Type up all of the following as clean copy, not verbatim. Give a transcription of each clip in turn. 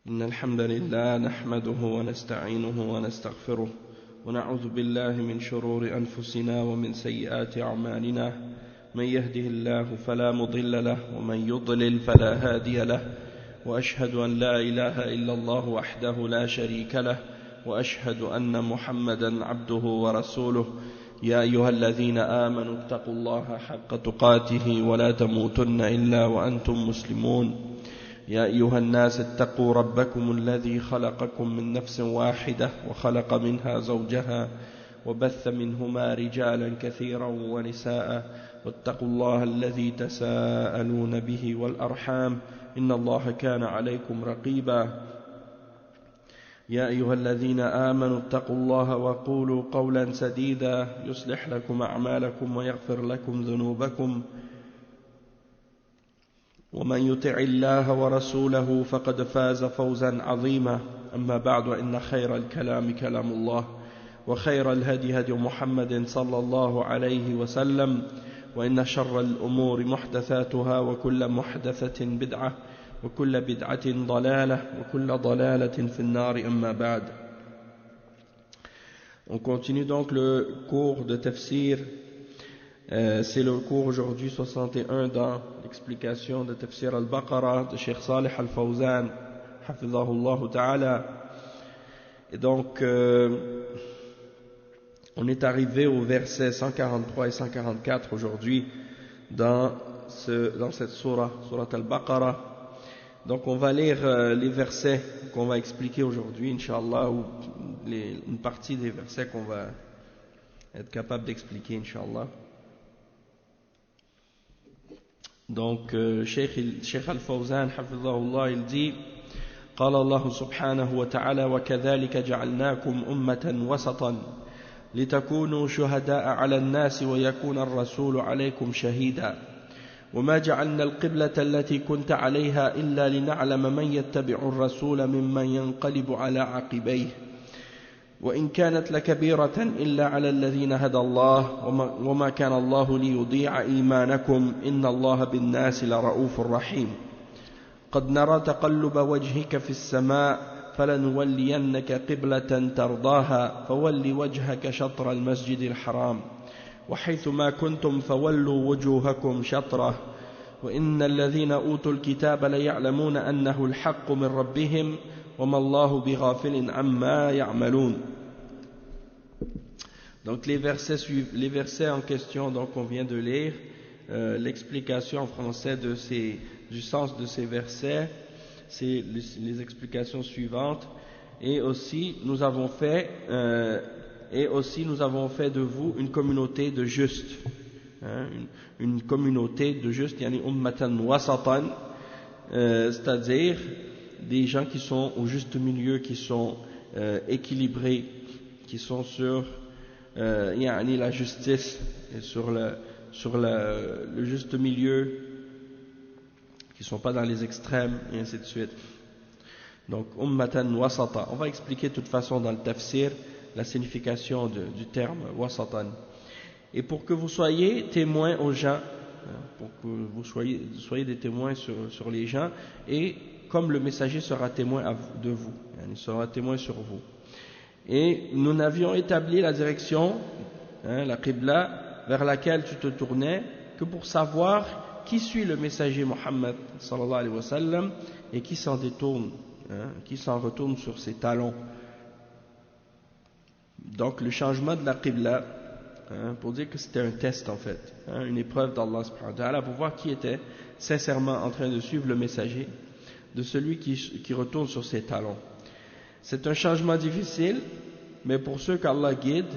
إن الحمد لله نحمده ونستعينه ونستغفره ونعوذ بالله من شرور أنفسنا ومن سيئات أعمالنا من يهده الله فلا مضل له ومن يضلل فلا هادي له وأشهد أن لا إله إلا الله وحده لا شريك له وأشهد أن محمدا عبده ورسوله يا أيها الذين آمنوا اتقوا الله حق تقاته ولا تموتن إلا وأنتم مسلمون يا أيها الناس اتقوا ربكم الذي خلقكم من نفس واحدة وخلق منها زوجها وبث منهما رجالا كثيرا ونساء واتقوا الله الذي تساءلون به والأرحام إن الله كان عليكم رقيبا يا أيها الذين آمنوا اتقوا الله وقولوا قولا سديدا يصلح لكم أعمالكم ويغفر لكم ذنوبكم ومن يطع الله ورسوله فقد فاز فوزا عظيما أما بعد إن خير الكلام كلام الله وخير الهدي هدي محمد صلى الله عليه وسلم وإن شر الأمور محدثاتها وكل محدثة بدعة وكل بدعة ضلالة وكل ضلالة في النار أما بعد. On continue donc le cours de tafsir. C'est le cours aujourd'hui 61 dans l'explication de Tafsir al-Baqarah de Cheikh Salih al-Fawzan hafidhahullah ta'ala. Et donc on est arrivé au verset 143 et 144 aujourd'hui dans cette sourate al-Baqarah. Donc on va lire les versets qu'on va expliquer aujourd'hui, Inch'Allah, ou une partie des versets qu'on va être capable d'expliquer, Inch'Allah. Donc Cheikh Al-Fawzan hafidhahullah il dit قال الله سبحانه وتعالى وكذلك جعلناكم أمة وسطا لتكونوا شهداء على الناس ويكون الرسول عليكم شهيدا وما جعلنا القبلة التي كنت عليها إلا لنعلم من يتبع الرسول ممن ينقلب على عقبيه وإن كانت لكبيرة إلا على الذين هدى الله وما كان الله ليضيع إيمانكم إن الله بالناس لرؤوف رحيم قد نرى تقلب وجهك في السماء فلنولينك قبلة ترضاها فول وجهك شطر المسجد الحرام وحيث ما كنتم فولوا وجوهكم شطره وإن الذين أوتوا الكتاب ليعلمون أنه الحق من ربهم وما الله بغافل عما يعملون. Donc les versets en question, donc on vient de lire l'explication en français du sens de ces versets, c'est les explications suivantes. Et aussi nous avons fait de vous une communauté de justes, une communauté de justes, yani ummatan wasatan, c'est-à-dire des gens qui sont au juste milieu, qui sont équilibrés, qui sont sur yani la justice et sur le juste milieu, qui ne sont pas dans les extrêmes et ainsi de suite. Donc ummatan wasata, on va expliquer de toute façon dans le tafsir la signification du terme wasatan. Et pour que vous soyez témoins aux gens, pour que vous soyez des témoins sur les gens, et comme le messager sera témoin de vous, il sera témoin sur vous. Et nous n'avions établi la direction, la qibla, vers laquelle tu te tournais, que pour savoir qui suit le messager Muhammad sallallahu alayhi wa sallam et qui s'en détourne, qui s'en retourne sur ses talons. Donc le changement de la qibla, pour dire que c'était un test en fait, une épreuve d'Allah subhanahu wa ta'ala pour voir qui était sincèrement en train de suivre le messager, de celui qui retourne sur ses talons. C'est un changement difficile, mais pour ceux qu'Allah guide,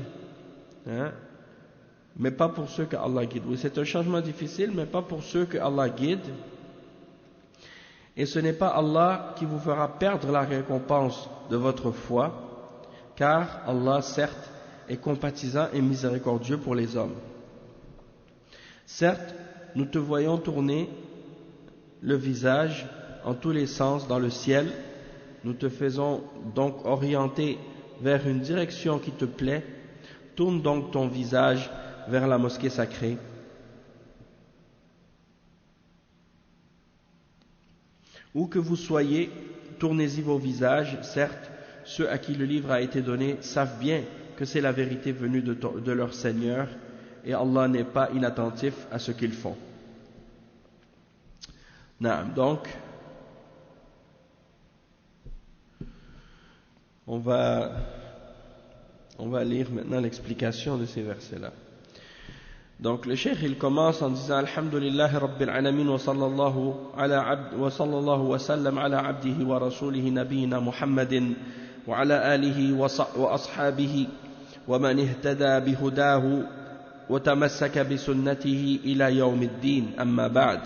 mais pas pour ceux qu'Allah guide. Oui, c'est un changement difficile, mais pas pour ceux qu'Allah guide. Et ce n'est pas Allah qui vous fera perdre la récompense de votre foi, car Allah, certes, est compatissant et miséricordieux pour les hommes. Certes, nous te voyons tourner le visage en tous les sens dans le ciel, nous te faisons donc orienter vers une direction qui te plaît, tourne donc ton visage vers la mosquée sacrée. Où que vous soyez, tournez-y vos visages, certes, ceux à qui le livre a été donné savent bien que c'est la vérité venue de leur Seigneur, et Allah n'est pas inattentif à ce qu'ils font. Donc, on va lire maintenant l'explication de ces versets-là. Donc le cheikh il commence en disant Alhamdulillah Rabbil Alamin wa sallallahu wa sallam ala abdihi wa rasulihi nabiyina Muhammadin wa ala alihi wa ashabihi wa man ihtada bihudahu wa tamassaka bi sunnatihi ila yawmiddin amma ba'd.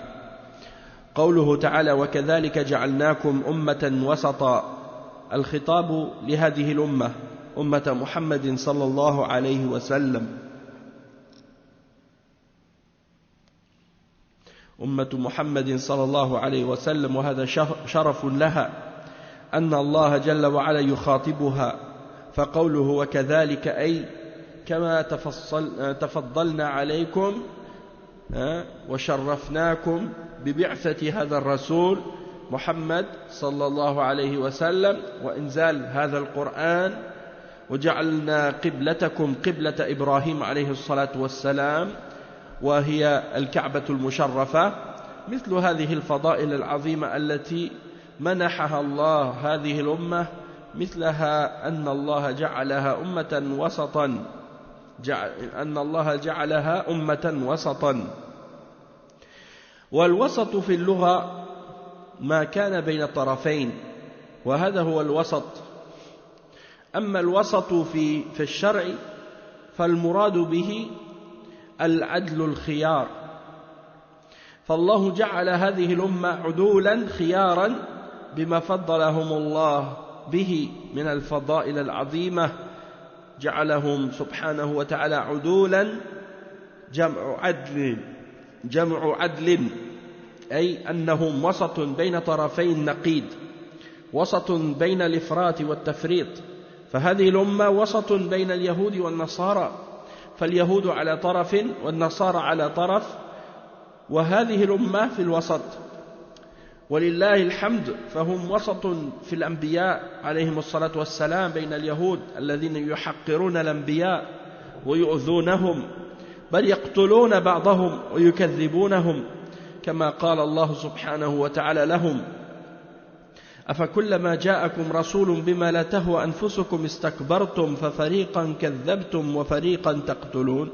قوله تعالى وكذلك جعلناكم أمة وسطا الخطاب لهذه الأمة أمة محمد صلى الله عليه وسلم أمة محمد صلى الله عليه وسلم وهذا شرف لها أن الله جل وعلا يخاطبها فقوله وكذلك أي كما تفضلنا عليكم وشرفناكم ببعثة هذا الرسول محمد صلى الله عليه وسلم وإنزال هذا القرآن وجعلنا قبلتكم قبلة إبراهيم عليه الصلاة والسلام وهي الكعبة المشرفة مثل هذه الفضائل العظيمة التي منحها الله هذه الأمة مثلها أن الله جعلها أمة وسطا والوسط في اللغة ما كان بين الطرفين وهذا هو الوسط. أما الوسط في الشرع فالمراد به العدل الخيار، فالله جعل هذه الأمة عدولا خيارا بما فضلهم الله به من الفضائل العظيمة، جعلهم سبحانه وتعالى عدولا جمع عدل أي أنهم وسط بين طرفي النقيض، وسط بين الإفراط والتفريط. فهذه الأمة وسط بين اليهود والنصارى، فاليهود على طرف والنصارى على طرف، وهذه الأمة في الوسط ولله الحمد. فهم وسط في الأنبياء عليهم الصلاة والسلام بين اليهود الذين يحقرون الأنبياء ويؤذونهم بل يقتلون بعضهم ويكذبونهم كما قال الله سبحانه وتعالى لهم أفكلما جاءكم رسول بما لا تهوى أنفسكم استكبرتم ففريقا كذبتم وفريقا تقتلون.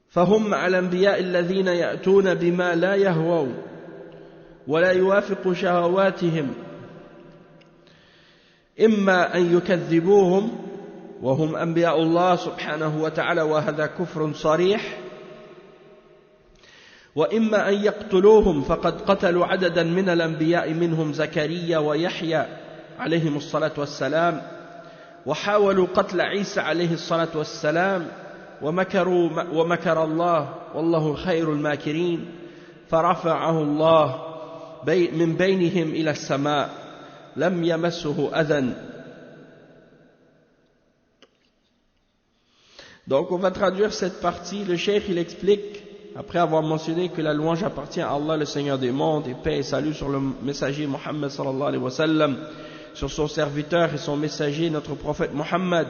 فهم مع الأنبياء الذين يأتون بما لا يهوون ولا يوافق شهواتهم إما أن يكذبوهم وهم أنبياء الله سبحانه وتعالى وهذا كفر صريح، وإما أن يقتلوهم فقد قتلوا عددا من الأنبياء منهم زكريا ويحيى عليهم الصلاة والسلام، وحاولوا قتل عيسى عليه الصلاة والسلام ومكر الله والله خير الماكرين فرفعه الله من بينهم إلى السماء لم يمسه أذى. Donc on va traduire cette partie. Le cheikh il explique, après avoir mentionné que la louange appartient à Allah le Seigneur des mondes, et paix et salut sur le messager Muhammad sallallahu alayhi wa sallam, sur son serviteur et son messager notre prophète Muhammad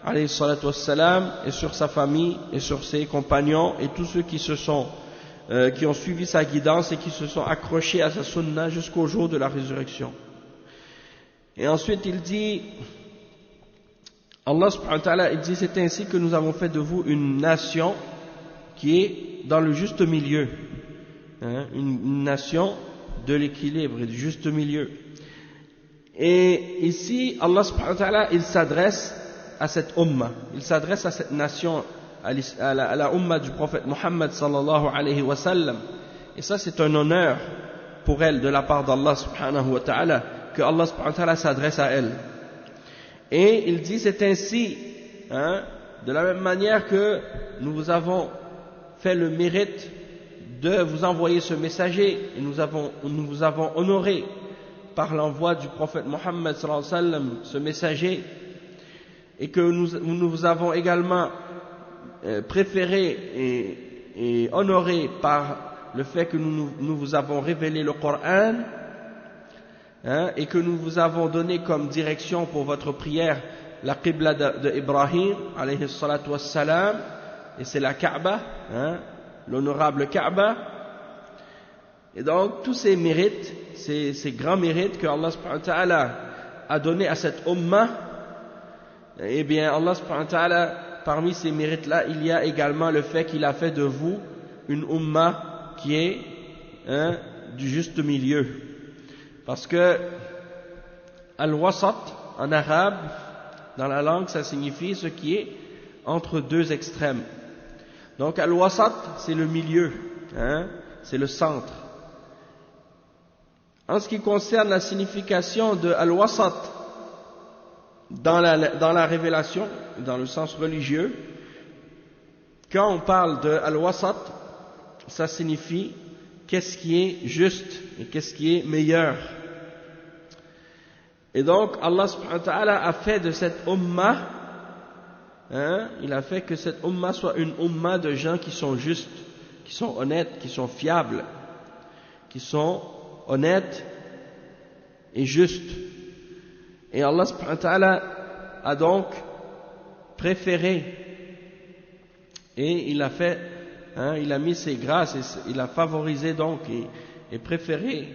alayhi salatu wassalam, et sur sa famille et sur ses compagnons et tous ceux qui ont suivi sa guidance et qui se sont accrochés à sa sunna jusqu'au jour de la résurrection. Et ensuite il dit, Allah subhanahu wa ta'ala, il dit c'est ainsi que nous avons fait de vous une nation qui est dans le juste milieu, une nation de l'équilibre et du juste milieu. Et ici Allah subhanahu wa ta'ala il s'adresse à cette umma, il s'adresse à cette nation, à la umma du prophète Muhammad sallallahu alayhi wa sallam, et ça c'est un honneur pour elle de la part d'Allah subhanahu wa ta'ala, que Allah subhanahu wa ta'ala s'adresse à elle. Et il dit c'est ainsi, de la même manière que nous vous avons fait le mérite de vous envoyer ce messager, et nous vous avons honoré par l'envoi du prophète Muhammad sallallahu alayhi wa sallam, ce messager, et que nous vous avons également préféré et honoré par le fait que nous vous avons révélé le Coran. et que nous vous avons donné comme direction pour votre prière la qibla de Ibrahim, alayhi salatu wassalam, et c'est la Kaaba, l'honorable Kaaba. Et donc, tous ces mérites, ces grands mérites que Allah subhanahu wa ta'ala a donné à cette ummah, eh bien, Allah subhanahu wa ta'ala, parmi ces mérites-là, il y a également le fait qu'il a fait de vous une ummah qui est du juste milieu. Parce que al-wasat, en arabe, dans la langue, ça signifie ce qui est entre deux extrêmes. Donc al-wasat, c'est le milieu, c'est le centre. En ce qui concerne la signification de al-wasat dans la révélation, dans le sens religieux, quand on parle de al-wasat, ça signifie qu'est-ce qui est juste et qu'est-ce qui est meilleur. Et donc Allah subhanahu wa ta'ala a fait de cette ummah, il a fait que cette ummah soit une ummah de gens qui sont justes, qui sont honnêtes, qui sont fiables, qui sont honnêtes et justes. Et Allah subhanahu wa ta'ala a donc préféré, et il a fait, il a mis ses grâces, et il a favorisé donc et préféré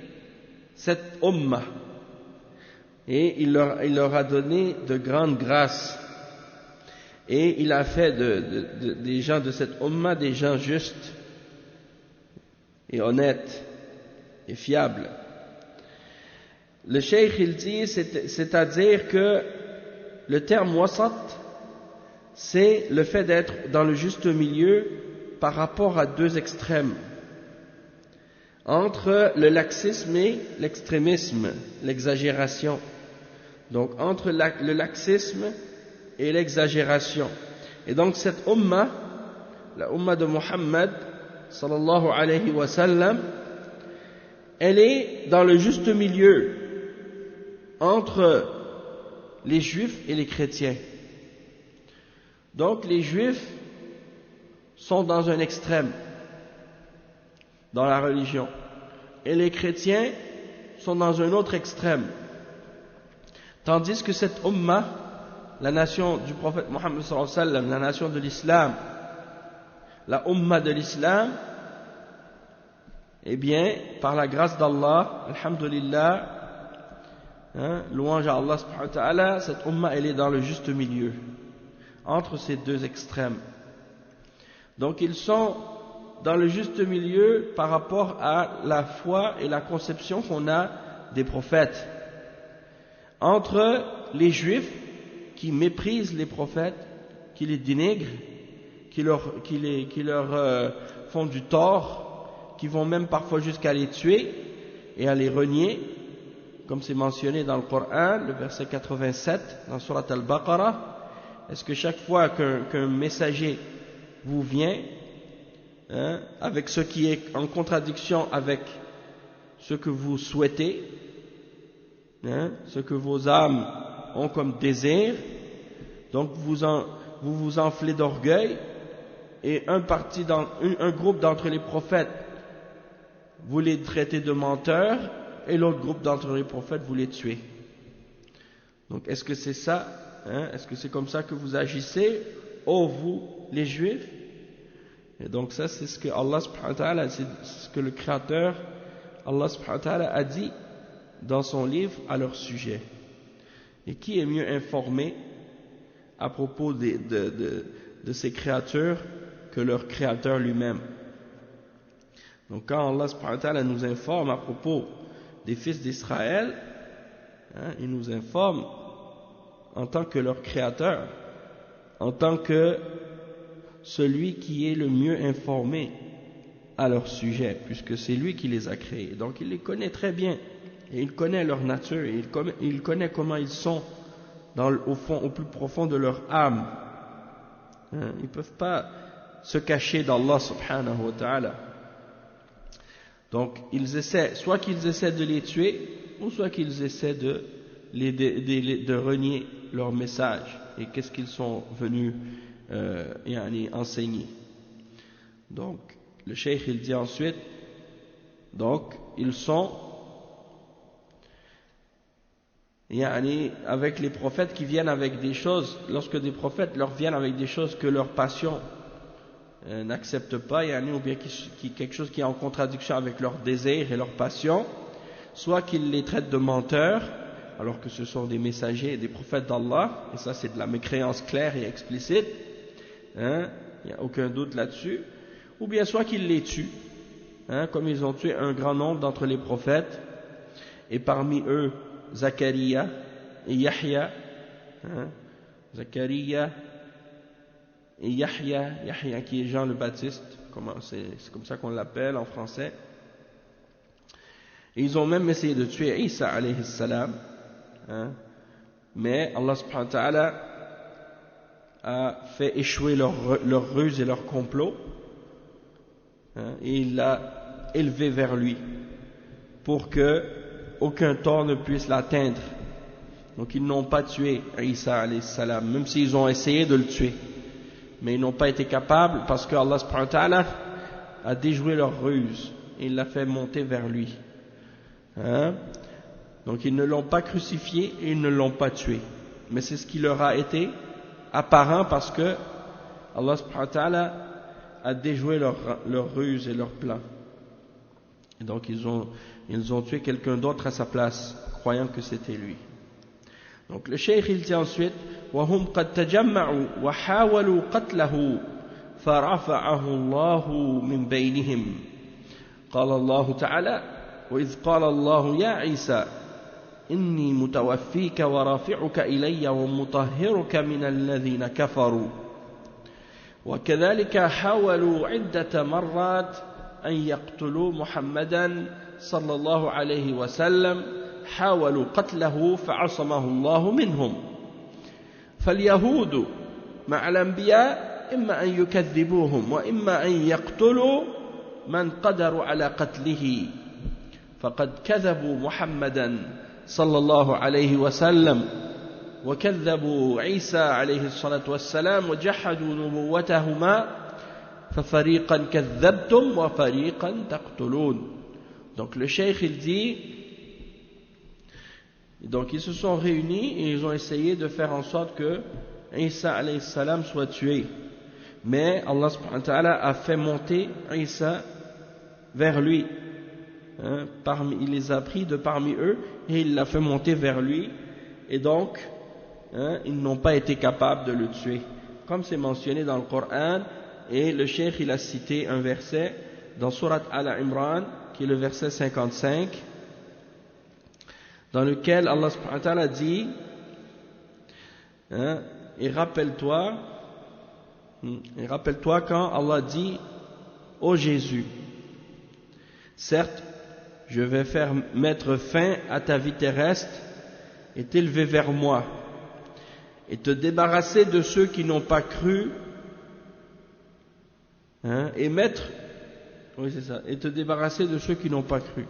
cette ummah. Et il leur a donné de grandes grâces. Et il a fait des gens de cette ummah des gens justes et honnêtes et fiables. Le cheikh il dit, c'est-à-dire que le terme wasat, c'est le fait d'être dans le juste milieu par rapport à deux extrêmes, entre le laxisme et l'extrémisme, l'exagération. Donc entre le laxisme et l'exagération. Et donc cette ummah, la ummah de Muhammad sallallahu alayhi wa sallam, elle est dans le juste milieu entre les juifs et les chrétiens. Donc les juifs sont dans un extrême dans la religion et les chrétiens sont dans un autre extrême. Tandis que cette ummah, la nation du prophète Mohammed sallallahu alayhi wa sallam, la nation de l'islam, la ummah de l'islam, eh bien, par la grâce d'Allah, alhamdulillah, louange à Allah subhanahu wa ta'ala, cette ummah elle est dans le juste milieu, entre ces deux extrêmes. Donc ils sont dans le juste milieu par rapport à la foi et la conception qu'on a des prophètes. Entre les juifs qui méprisent les prophètes, qui les dénigrent, qui leur font du tort, qui vont même parfois jusqu'à les tuer et à les renier, comme c'est mentionné dans le Coran, le verset 87, dans Surat Al-Baqarah. Est-ce que chaque fois qu'un messager vous vient, avec ce qui est en contradiction avec ce que vous souhaitez, ce que vos âmes ont comme désir, donc vous vous enflez d'orgueil, et un groupe d'entre les prophètes, vous les traitez de menteurs, et l'autre groupe d'entre les prophètes, vous les tuez. Donc est-ce que c'est ça, est-ce que c'est comme ça que vous agissez, vous les juifs? Et donc ça c'est ce que Allah subhanahu wa ta'ala, c'est ce que le Créateur Allah subhanahu wa ta'ala a dit dans son livre à leur sujet. Et qui est mieux informé à propos de ces créatures que leur Créateur lui-même? Donc quand Allah subhanahu wa ta'ala nous informe à propos des fils d'Israël, il nous informe en tant que leur Créateur, en tant que celui qui est le mieux informé à leur sujet, puisque c'est lui qui les a créés. Donc il les connaît très bien, et il connaît leur nature, et il connaît comment ils sont au plus profond de leur âme. Ils ne peuvent pas se cacher d'Allah subhanahu wa ta'ala. Donc soit qu'ils essaient de les tuer, ou soit qu'ils essaient de renier leur message et qu'est-ce qu'ils sont venus enseigner. Donc le cheikh il dit ensuite, donc ils sont yani, avec les prophètes qui viennent avec des choses, lorsque des prophètes leur viennent avec des choses que leur passion n'accepte pas, yani, ou bien quelque chose qui est en contradiction avec leur désir et leur passion, soit qu'ils les traitent de menteurs, alors que ce sont des messagers et des prophètes d'Allah, et ça c'est de la mécréance claire et explicite, hein, il n'y a aucun doute là-dessus, ou bien soit qu'ils les tuent, hein, comme ils ont tué un grand nombre d'entre les prophètes, et parmi eux Zachariah et Yahya, hein, Zachariah et Yahya qui est Jean le Baptiste, c'est comme ça qu'on l'appelle en français. Et ils ont même essayé de tuer Isa alayhi salam, hein, mais Allah subhanahu wa ta'ala a fait échouer leur ruse et leur complot, hein, et il l'a élevé vers lui pour que aucun tort ne puisse l'atteindre. Donc ils n'ont pas tué Isa alayhi salam, même s'ils ont essayé de le tuer, mais ils n'ont pas été capables parce que Allah subhanahu wa ta'ala a déjoué leur ruse et il l'a fait monter vers lui, hein? Donc ils ne l'ont pas crucifié et ils ne l'ont pas tué, mais c'est ce qui leur a été apparent parce que Allah subhanahu wa ta'ala a déjoué leur ruse et leur plan, et donc ils ont tué quelqu'un d'autre à sa place croyant que c'était lui. Donc le cheikh il dit ensuite وهم قد تجمعوا وحاولوا قتله فرفعه الله من بينهم قال الله تعالى وإذ قال الله يا عيسى إني متوفيك ورافعك إلي ومطهرك من الذين كفروا وكذلك حاولوا عدة مرات أن يقتلوا محمدا صلى الله عليه وسلم حاولوا قتله فعصمه الله منهم فاليهود مع الأنبياء إما أن يكذبوهم وإما أن يقتلوا من قدروا على قتله فقد كذبوا محمدا صلى الله عليه وسلم وكذبوا عيسى عليه الصلاة والسلام وجحدوا نبوتهما ففريقا كذبتم وفريقا تقتلون. Donc le cheikh il dit, donc ils se sont réunis et ils ont essayé de faire en sorte que Isa alayhi salam soit tué, mais Allah subhanahu wa ta'ala a fait monter Isa vers lui, hein, il les a pris de parmi eux et il l'a fait monter vers lui, et donc hein, ils n'ont pas été capables de le tuer comme c'est mentionné dans le Coran. Et le cheikh il a cité un verset dans Surat Al-Imran qui est le verset 55, dans lequel Allah subhanahu wa ta'ala dit, hein, et rappelle-toi quand Allah dit ô Jésus, certes je vais faire mettre fin à ta vie terrestre et t'élever vers moi et te débarrasser de ceux qui n'ont pas cru, hein, et te débarrasser de ceux qui n'ont pas cru.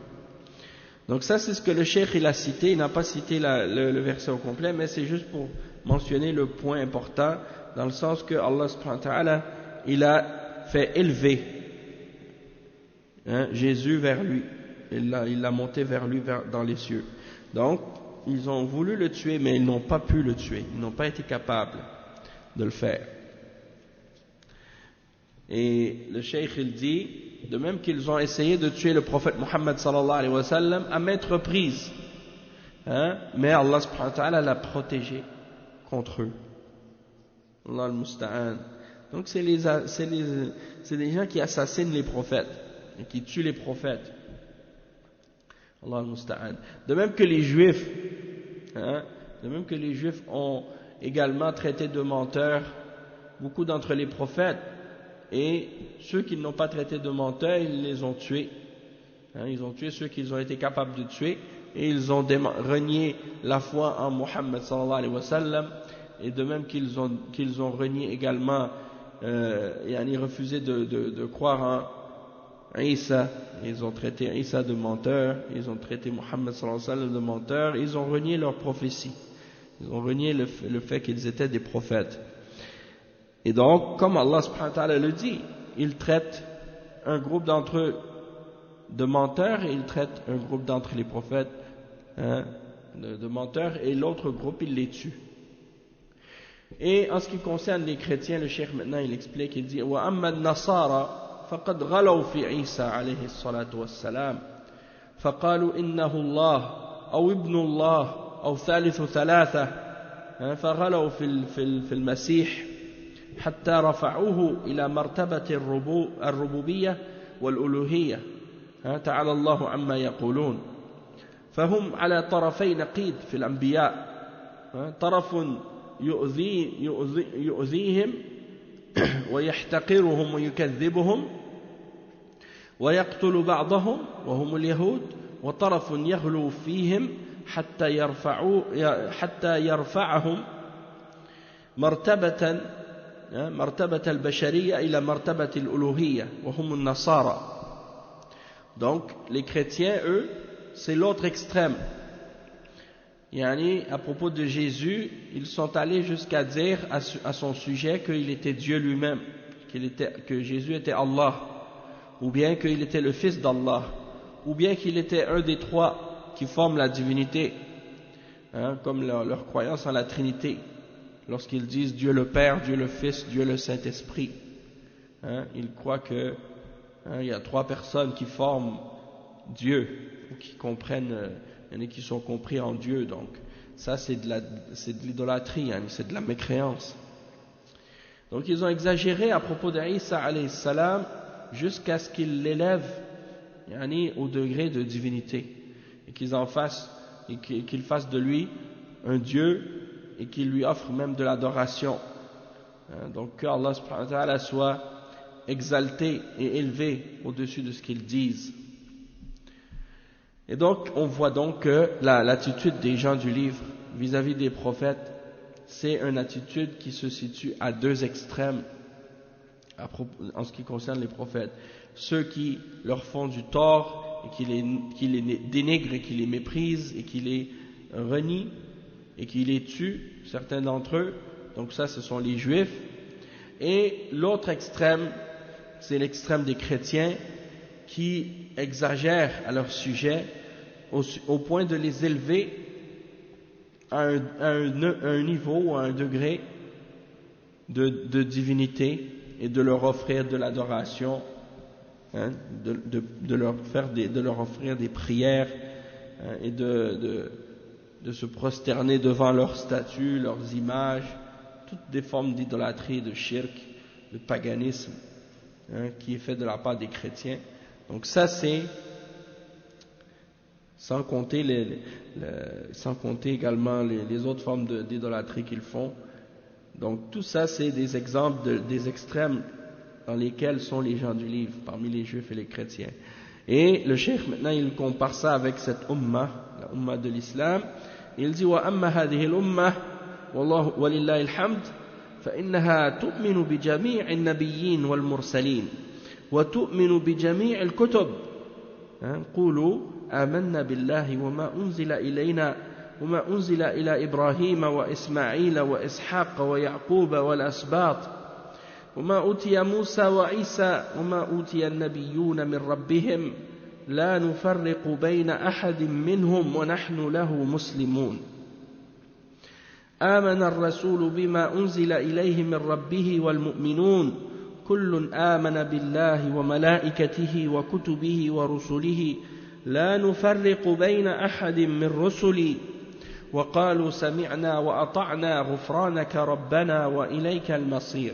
Donc ça c'est ce que le cheikh il a cité, il n'a pas cité le verset au complet, mais c'est juste pour mentionner le point important, dans le sens que Allah subhanahu wa ta'ala il a fait élever, hein, Jésus vers lui, il l'a monté vers lui dans les cieux. Donc ils ont voulu le tuer mais ils n'ont pas pu le tuer, ils n'ont pas été capables de le faire. Et le cheikh il dit, de même qu'ils ont essayé de tuer le prophète Muhammad sallallahu alayhi wa sallam à maintes reprises, hein, mais Allah subhanahu wa ta'ala l'a protégé contre eux. Allah al-Musta'an. Donc c'est des gens qui assassinent les prophètes et qui tuent les prophètes. Allah al-Musta'an. De même que les juifs, hein, ont également traité de menteurs beaucoup d'entre les prophètes, et ceux qui n'ont pas traité de menteurs, ils les ont tués, hein, ils ont tué ceux qu'ils ont été capables de tuer, et ils ont renié la foi en Muhammad sallallahu alayhi wa sallam, et de même qu'ils ont renié également et refusé de croire en Isa. Ils ont traité Isa de menteur, ils ont traité Muhammad sallallahu alayhi wa sallam de menteur, ils ont renié leur prophétie, ils ont renié le fait qu'ils étaient des prophètes. Et donc, comme Allah subhanahu wa ta'ala le dit, il traite un groupe d'entre eux de menteurs et il traite un groupe d'entre les prophètes, hein, de menteurs, et l'autre groupe, il les tue. Et en ce qui concerne les chrétiens, le cheikh maintenant il explique, il dit وَأَمَّا النَّصَارَى فَقَدْ غَلَوْا فِي عِيسَى عليه الصلاة والسلام فقالوا إنه الله أو ابن الله أو ثالث ثلاثة فغلوا في المسيح حتى رفعوه إلى مرتبة الربوبية والألوهية تعالى الله عما يقولون فهم على طرفي نقيض في الأنبياء طرف يؤذيهم ويحتقرهم ويكذبهم ويقتل بعضهم وهم اليهود وطرف يغلو فيهم حتى يرفعهم مرتبة البشرية إلى مرتبة الألوهية وهم النصارى. Donc les chrétiens, eux, c'est l'autre extrême. Yani, à propos de Jésus, ils sont allés jusqu'à dire à son sujet qu'il était Dieu lui-même, que Jésus était Allah, ou bien qu'il était le fils d'Allah, ou bien qu'il était un des trois qui forment la divinité, comme leur croyance en la Trinité, lorsqu'ils disent Dieu le Père, Dieu le Fils, Dieu le Saint-Esprit. Ils croient que il y a trois personnes qui forment Dieu, ou qui comprennent. Il y en a qui sont compris en Dieu, donc ça c'est de l'idolâtrie, c'est de la mécréance. Donc ils ont exagéré à propos d'Isa alayhi salam jusqu'à ce qu'ils l'élèvent au degré de divinité, et qu'ils fassent de lui un Dieu, et qu'ils lui offrent même de l'adoration. Donc que Allah subhanahu wa ta'ala soit exalté et élevé au-dessus de ce qu'ils disent. Et donc, on voit donc que l'attitude des gens du livre vis-à-vis des prophètes, c'est une attitude qui se situe à deux extrêmes en ce qui concerne les prophètes. Ceux qui leur font du tort, et qui les dénigrent et qui les méprisent et qui les renient et qui les tuent, certains d'entre eux, donc ça ce sont les juifs. Et l'autre extrême, c'est l'extrême des chrétiens qui exagèrent à leur sujet au point de les élever à un niveau, à un degré de divinité, et de leur offrir de l'adoration, de leur offrir des prières, et de se prosterner devant leurs statues, leurs images, toutes des formes d'idolâtrie, de shirk, de paganisme, qui est fait de la part des chrétiens. Donc ça c'est sans compter également les autres formes d'idolâtrie qu'ils font. Donc tout ça c'est des exemples des extrêmes dans lesquels sont les gens du livre, parmi les juifs et les chrétiens. Et le cheikh maintenant il compare ça avec cette umma, la umma de l'islam. Il dit wa amma hadhihi al-umma walillahi alhamd fa innaha tu'minu bi jami' an-nabiyyin wal mursalin wa tu'minu bi jami' al-kutub. قولوا آمنا بالله وما أنزل إلينا وما أنزل إلى إبراهيم وإسماعيل وإسحاق ويعقوب والأسباط وما أوتي موسى وعيسى وما أوتي النبيون من ربهم لا نفرق بين أحد منهم ونحن له مسلمون آمن الرسول بما أنزل إليه من ربه والمؤمنون كل آمن بالله وملائكته وكتبه ورسله لا نفرق بين أحد من رسلي وقالوا سمعنا وأطعنا غفرانك ربنا وإليك المصير.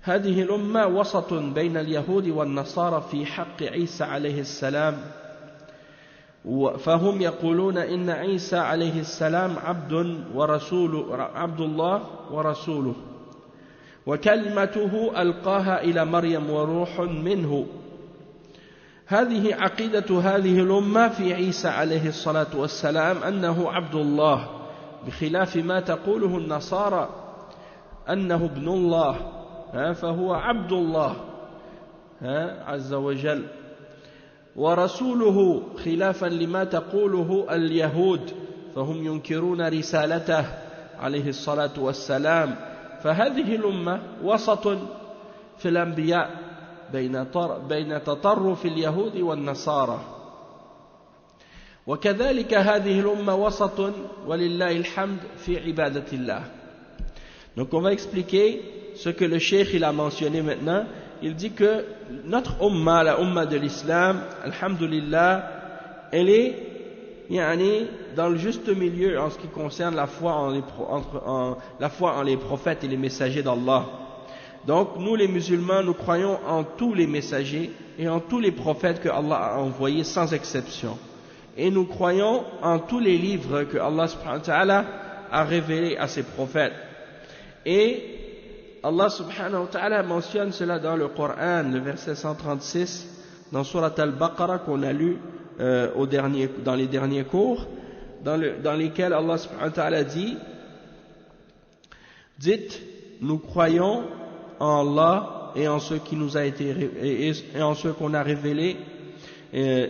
هذه الأمة وسط بين اليهود والنصارى في حق عيسى عليه السلام، فهم يقولون إن عيسى عليه السلام عبد الله ورسوله وكلمته ألقاها إلى مريم وروح منه. هذه عقيدة هذه الأمة في عيسى عليه الصلاة والسلام أنه عبد الله، بخلاف ما تقوله النصارى أنه ابن الله، فهو عبد الله عز وجل ورسوله، خلافا لما تقوله اليهود فهم ينكرون رسالته عليه الصلاة والسلام. فهذه الأمة وسط في الأنبياء بين تطرف اليهود والنصارى. وكذلك هذه الأمة وسط ولله الحمد في عبادة الله. Donc on va expliquer ce que le cheikh il a mentionné maintenant. Il dit que notre umma, la umma de l'islam, alhamdulillah, elle est dans le juste milieu en ce qui concerne la foi en les prophètes et les messagers d'Allah. Donc nous les musulmans, nous croyons en tous les messagers et en tous les prophètes que Allah a envoyés sans exception. Et nous croyons en tous les livres que Allah subhanahu wa ta'ala a révélés à ses prophètes. Et Allah subhanahu wa ta'ala mentionne cela dans le Coran, le verset 136, dans Surat al-Baqarah qu'on a lu dans les derniers cours, dans lesquels Allah subhanahu wa ta'ala dit: dites, nous croyons en Allah et en ce qui nous a été et en ce qu'on a révélé.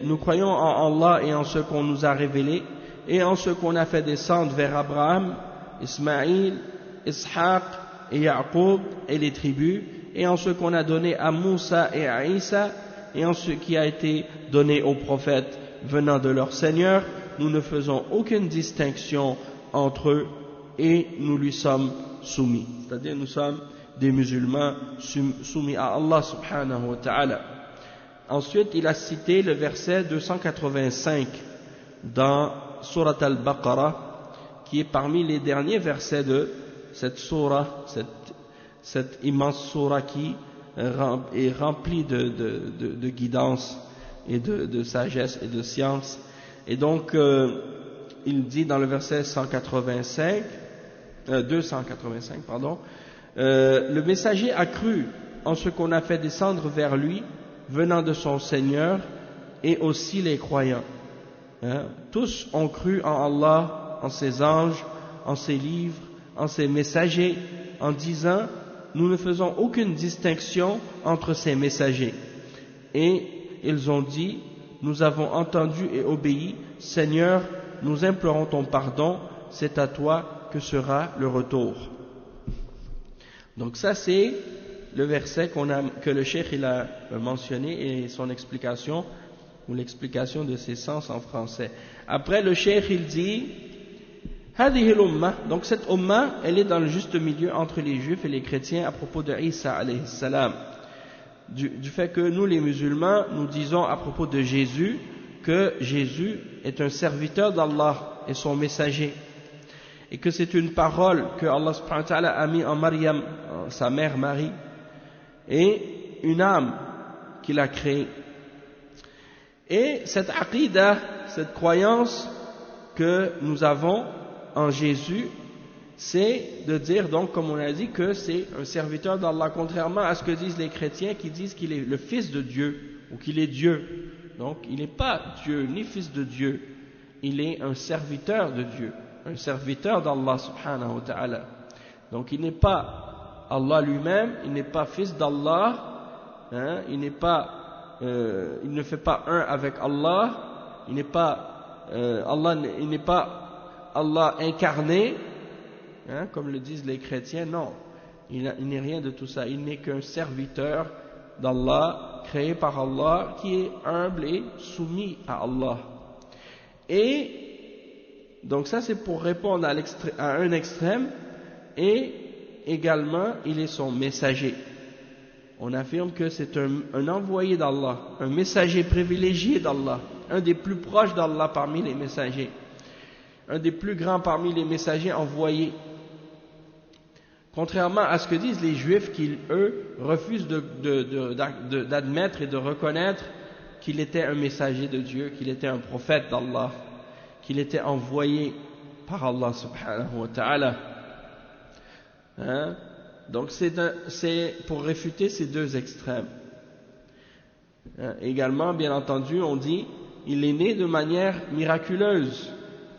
Nous croyons en Allah et en ce qu'on nous a révélé et en ce qu'on a fait descendre vers Abraham, Ismaïl, Ishaq et Yaqub et les tribus, et en ce qu'on a donné à Moussa et à Isa, et en ce qui a été donné aux prophètes venant de leur Seigneur. Nous ne faisons aucune distinction entre eux et nous lui sommes soumis. C'est-à-dire nous sommes des musulmans soumis à Allah subhanahu wa ta'ala. Ensuite, il a cité le verset 285 dans Surat al-Baqarah, qui est parmi les derniers versets de cette surah, cette immense surah qui est remplie de guidance et de sagesse et de science. Et donc, il dit dans le verset 285, le messager a cru en ce qu'on a fait descendre vers lui, venant de son Seigneur, et aussi les croyants. Tous ont cru en Allah, en ses anges, en ses livres, en ses messagers, en disant: nous ne faisons aucune distinction entre ces messagers. Et ils ont dit: nous avons entendu et obéi, Seigneur, nous implorons ton pardon, c'est à toi que sera le retour. Donc ça c'est le verset que le cheikh il a mentionné et son explication, ou l'explication de ses sens en français. Après le cheikh il dit: هذه الأمة, donc cette umma, elle est dans le juste milieu entre les juifs et les chrétiens à propos de Isa alayhi salam. Du fait que nous les musulmans, nous disons à propos de Jésus que Jésus est un serviteur d'Allah et son messager, et que c'est une parole que Allah subhanahu wa ta'ala a mis en Maryam, sa mère Marie, et une âme qu'il a créée. Et cette aqidah, cette croyance que nous avons en Jésus, c'est de dire donc, comme on a dit, que c'est un serviteur d'Allah, contrairement à ce que disent les chrétiens qui disent qu'il est le fils de Dieu ou qu'il est Dieu. Donc il n'est pas Dieu ni fils de Dieu, il est un serviteur de Dieu, un serviteur d'Allah subhanahu wa ta'ala. Donc il n'est pas Allah lui-même, il n'est pas fils d'Allah, il ne fait pas un avec Allah, il n'est pas Allah incarné, comme le disent les chrétiens. Non, il n'est rien de tout ça. Il n'est qu'un serviteur d'Allah, créé par Allah, qui est humble et soumis à Allah. Et donc ça c'est pour répondre à un extrême, et également il est son messager. On affirme que c'est un envoyé d'Allah, un messager privilégié d'Allah, un des plus proches d'Allah parmi les messagers, un des plus grands parmi les messagers envoyés. Contrairement à ce que disent les juifs qui, eux, refusent d'admettre et de reconnaître qu'il était un messager de Dieu, qu'il était un prophète d'Allah, qu'il était envoyé par Allah subhanahu wa ta'ala. Donc c'est pour réfuter ces deux extrêmes. Également, bien entendu, on dit il est né de manière miraculeuse.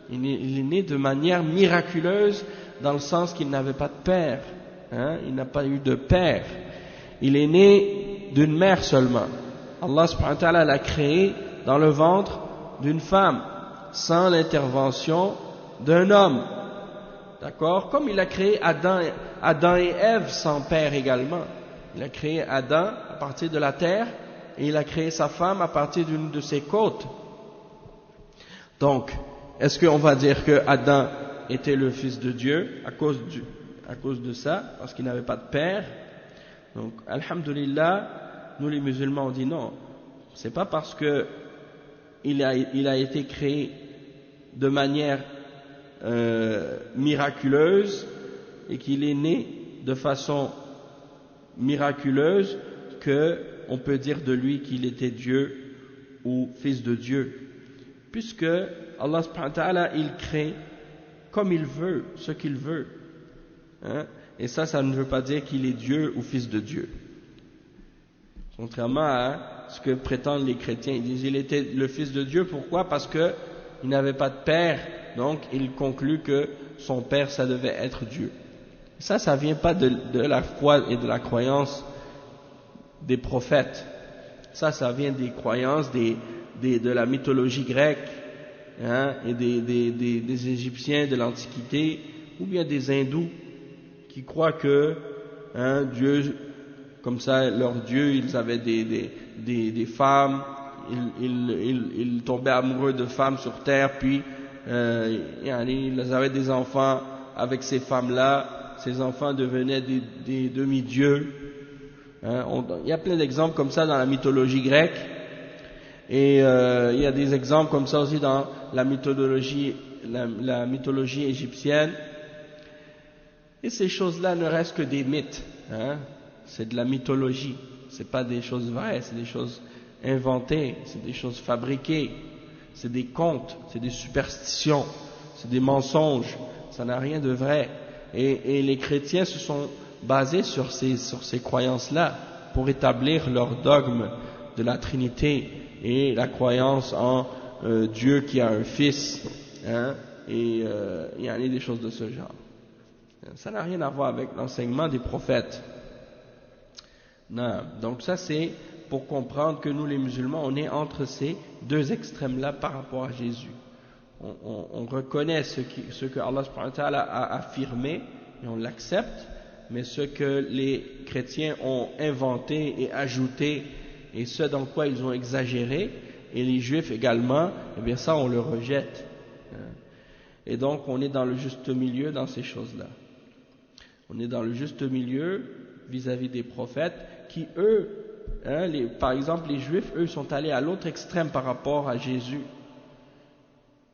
Il est né de manière miraculeuse dans le sens qu'il n'avait pas de père. Il n'a pas eu de père. Il est né d'une mère seulement. Allah subhanahu wa ta'ala l'a créé dans le ventre d'une femme, sans l'intervention d'un homme. D'accord? Comme il a créé Adam et Ève sans père également. Il a créé Adam à partir de la terre et il a créé sa femme à partir d'une de ses côtes. Donc, est-ce qu'on va dire que Adam était le fils de Dieu à cause de ça, parce qu'il n'avait pas de père? Donc, alhamdulillah, nous les musulmans on dit non. C'est pas parce que il a été créé de manière miraculeuse et qu'il est né de façon miraculeuse que on peut dire de lui qu'il était Dieu ou fils de Dieu, puisque Allah subhanahu wa ta'ala il crée comme il veut, ce qu'il veut, hein? Et ça ne veut pas dire qu'il est Dieu ou fils de Dieu, contrairement à ce que prétendent les chrétiens. Ils disent il était le fils de Dieu. Pourquoi? Parce que il n'avait pas de père, donc il conclut que son père ça devait être Dieu. Ça vient pas de la foi et de la croyance des prophètes. Ça vient des croyances de la mythologie grecque, hein, et des Égyptiens de l'Antiquité, ou bien des Hindous qui croient que Dieu, comme ça, leur Dieu, ils avaient des femmes, ils tombaient amoureux de femmes sur terre, puis ils avaient des enfants avec ces femmes-là, ces enfants devenaient des demi-dieux. Il y a plein d'exemples comme ça dans la mythologie grecque, et il y a des exemples comme ça aussi dans la mythologie égyptienne. Et ces choses-là ne restent que des mythes, hein? C'est de la mythologie, c'est pas des choses vraies, c'est des choses inventées, c'est des choses fabriquées, c'est des contes, c'est des superstitions, c'est des mensonges, ça n'a rien de vrai. Et les chrétiens se sont basés sur ces croyances-là pour établir leur dogme de la Trinité et la croyance en Dieu qui a un fils, hein? Et il y a des choses de ce genre. Ça n'a rien à voir avec l'enseignement des prophètes. Non. Donc ça c'est pour comprendre que nous les musulmans on est entre ces deux extrêmes-là par rapport à Jésus. On reconnaît ce que Allah subhanahu wa ta'ala a affirmé et on l'accepte, mais ce que les chrétiens ont inventé et ajouté et ce dans quoi ils ont exagéré, et les juifs également, eh bien ça on le rejette. Et donc on est dans le juste milieu dans ces choses-là. On est dans le juste milieu vis-à-vis des prophètes qui eux, par exemple les juifs, eux sont allés à l'autre extrême par rapport à Jésus.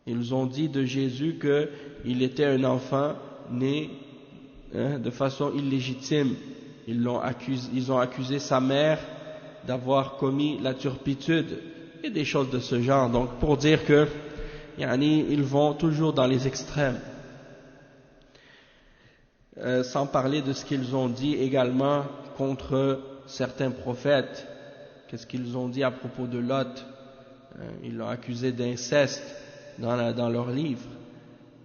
Ils ont dit de Jésus qu'il était un enfant né de façon illégitime. Ils ont accusé sa mère d'avoir commis la turpitude et des choses de ce genre. Donc pour dire que ils vont toujours dans les extrêmes. Sans parler de ce qu'ils ont dit également contre certains prophètes. Qu'est-ce qu'ils ont dit à propos de Lot? Ils l'ont accusé d'inceste dans leurs livres.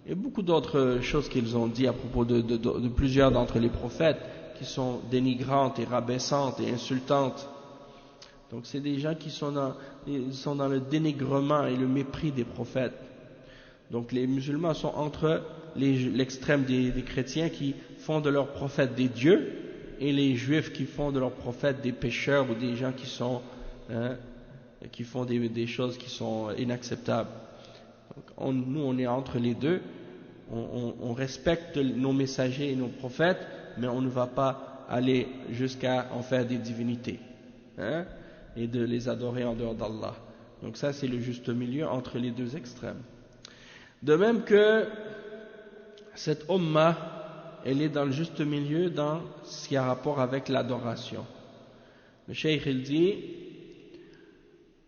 Et beaucoup d'autres choses qu'ils ont dit à propos de plusieurs d'entre les prophètes qui sont dénigrantes et rabaissantes et insultantes. Donc c'est des gens qui sont dans le dénigrement et le mépris des prophètes. Donc les musulmans sont entre l'extrême des chrétiens qui font de leurs prophètes des dieux et les juifs qui font de leurs prophètes des pécheurs ou des gens qui font des choses qui sont inacceptables. Donc nous on est entre les deux, on respecte nos messagers et nos prophètes, mais on ne va pas aller jusqu'à en faire des divinités, et de les adorer en dehors d'Allah. Donc ça c'est le juste milieu entre les deux extrêmes. De même que cette ummah, elle est dans le juste milieu dans ce qui a rapport avec l'adoration. Le cheikh il dit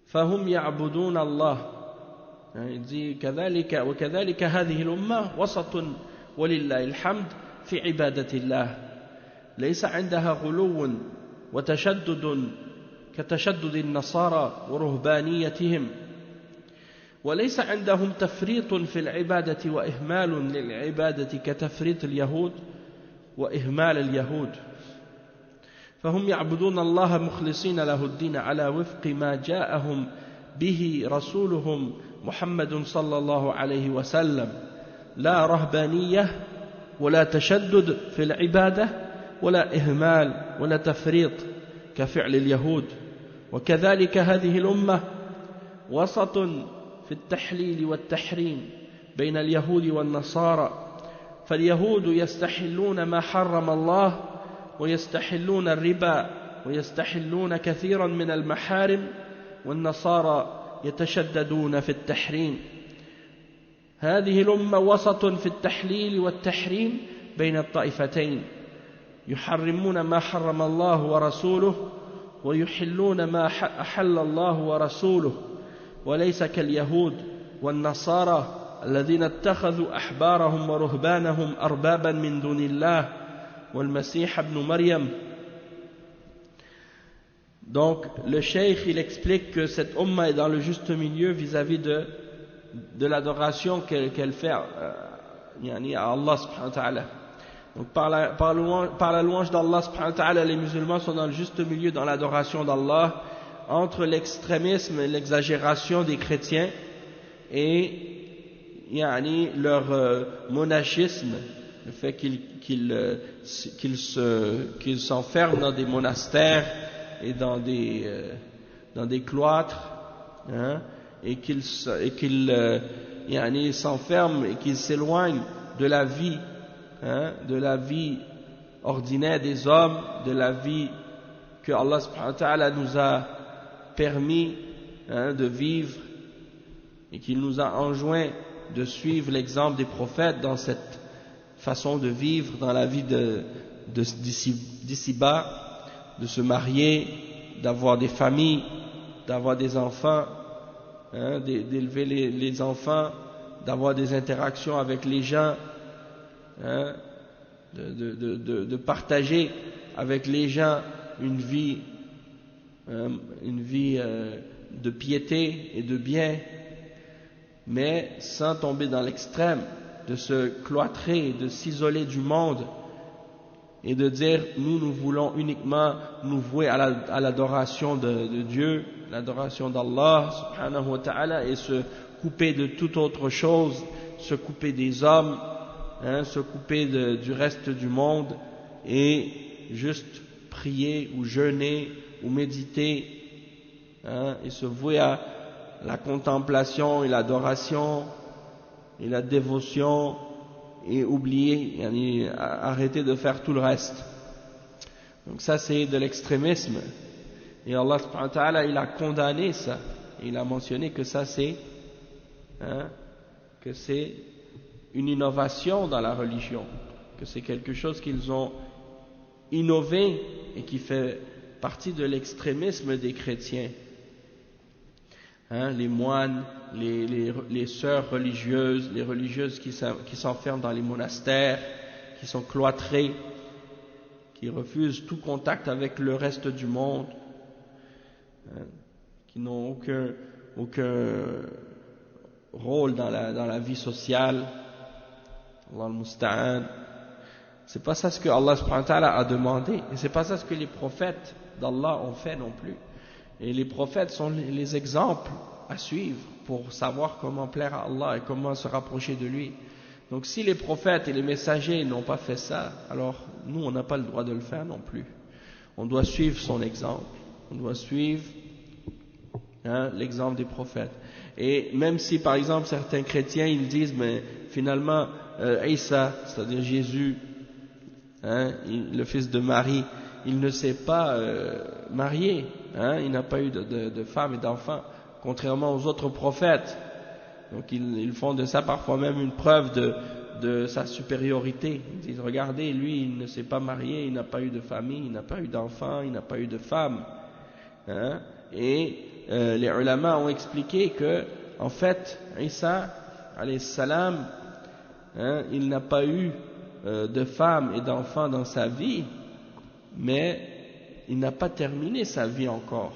فهم يعبدون الله, il dit وكذلك هذه الأمة وسط ولله الحمد في عبادة الله ليس عندها غلو وتشدد كتشدد النصارى ورهبانيتهم وليس عندهم تفريط في العبادة وإهمال للعبادة كتفريط اليهود وإهمال اليهود فهم يعبدون الله مخلصين له الدين على وفق ما جاءهم به رسولهم محمد صلى الله عليه وسلم لا رهبانية ولا تشدد في العبادة ولا إهمال ولا تفريط كفعل اليهود وكذلك هذه الأمة وسط في التحليل والتحريم بين اليهود والنصارى فاليهود يستحلون ما حرم الله ويستحلون الربا ويستحلون كثيرا من المحارم والنصارى يتشددون في التحريم هذه الأمة وسط في التحليل والتحريم بين الطائفتين يحرمون ما حرم الله ورسوله ويحلون ما أحل الله ورسوله وليس كاليهود والنصارى الذين اتخذوا أحبارهم ورهبانهم أربابا من دون الله والمسيح ابن مريم. Donc le cheikh il explique que cette umma est dans le juste milieu vis-à-vis de l'adoration qu'elle fait à Allah subhanahu wa ta'ala. Donc par la louange d'Allah subhanahu wa ta'ala, les musulmans sont dans le juste milieu dans l'adoration d'Allah entre l'extrémisme et l'exagération des chrétiens et leur monachisme, le fait qu'ils s'enferment dans des monastères et dans des cloîtres, et qu'ils s'enferment et qu'ils s'éloignent de la vie, de la vie ordinaire des hommes, de la vie que Allah subhanahu wa ta'ala nous a permis de vivre et qu'il nous a enjoint de suivre l'exemple des prophètes dans cette façon de vivre dans la vie d'ici-bas, de se marier, d'avoir des familles, d'avoir des enfants, d'élever les enfants, d'avoir des interactions avec les gens, de partager avec les gens une vie de piété et de bien, mais sans tomber dans l'extrême, de se cloîtrer, de s'isoler du monde et de dire nous voulons uniquement nous vouer à l'adoration de Dieu, l'adoration d'Allah subhanahu wa ta'ala, et se couper de toute autre chose, se couper des hommes, se couper du reste du monde et juste prier ou jeûner ou méditer, et se vouer à la contemplation et l'adoration et la dévotion et oublier, arrêter de faire tout le reste. Donc ça c'est de l'extrémisme et Allah subhanahu wa ta'ala il a condamné ça, il a mentionné que ça c'est une innovation dans la religion, que c'est quelque chose qu'ils ont innové et qui fait partie de l'extrémisme des chrétiens. Les moines, les sœurs religieuses, les religieuses qui s'enferment dans les monastères, qui sont cloîtrées, qui refusent tout contact avec le reste du monde, qui n'ont aucun rôle dans la vie sociale. Allah al-Musta'an. C'est pas ça ce que Allah subhanahu wa ta'ala a demandé, et c'est pas ça ce que les prophètes d'Allah ont fait non plus. Et les prophètes sont les exemples à suivre pour savoir comment plaire à Allah et comment se rapprocher de lui. Donc si les prophètes et les messagers n'ont pas fait ça, alors nous on n'a pas le droit de le faire non plus. On doit suivre son exemple, on doit suivre l'exemple des prophètes. Et même si par exemple certains chrétiens ils disent mais finalement Isa, c'est-à-dire Jésus, le fils de Marie, il ne s'est pas marié, il n'a pas eu de femme et d'enfant, contrairement aux autres prophètes. Donc ils font de ça parfois même une preuve de sa supériorité. Ils disent regardez, lui il ne s'est pas marié, il n'a pas eu de famille, il n'a pas eu d'enfant, il n'a pas eu de femme. Et les ulama ont expliqué que en fait Isa alayhi salam, il n'a pas eu de femme et d'enfants dans sa vie, mais il n'a pas terminé sa vie encore.